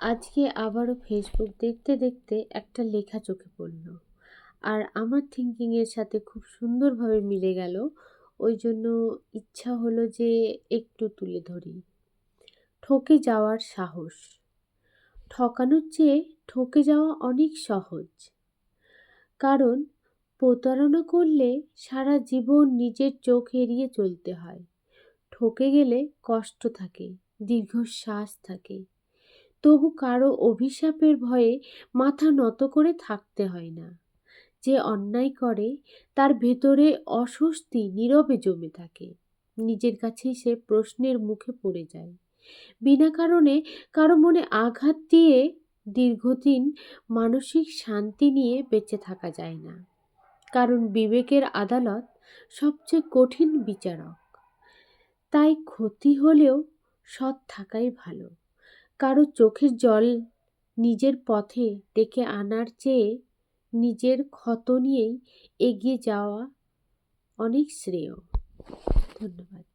আজকে আবারও ফেসবুক দেখতে দেখতে একটা লেখা চোখে পড়ল, আর আমার থিঙ্কিংয়ের সাথে খুব সুন্দরভাবে মিলে গেল। ওই জন্য ইচ্ছা হলো যে একটু তুলে ধরি। ঠকে যাওয়ার সাহস। ঠকানোর চেয়ে ঠকে যাওয়া অনেক সহজ। কারণ প্রতারণা করলে সারা জীবন নিজের চোখ এড়িয়ে চলতে হয়। ঠকে গেলে কষ্ট থাকে, দীর্ঘশ্বাস থাকে, তবু কারো অভিশাপের ভয়ে মাথা নত করে থাকতে হয় না। যে অন্যায় করে তার ভেতরে অস্বস্তি নীরবে জমে থাকে। নিজের কাছেই সে প্রশ্নের মুখে পড়ে যায়। বিনা কারণে কারো মনে আঘাত দিয়ে দীর্ঘদিন মানসিক শান্তি নিয়ে বেঁচে থাকা যায় না। কারণ বিবেকের আদালত সবচেয়ে কঠিন বিচারক। তাই ক্ষতি হলেও সৎ থাকাই ভালো। কারো চোখের জল নিজের পথে ডেকে আনার চেয়ে নিজের ক্ষত নিয়েই এগিয়ে যাওয়া অনেক শ্রেয়। ধন্যবাদ।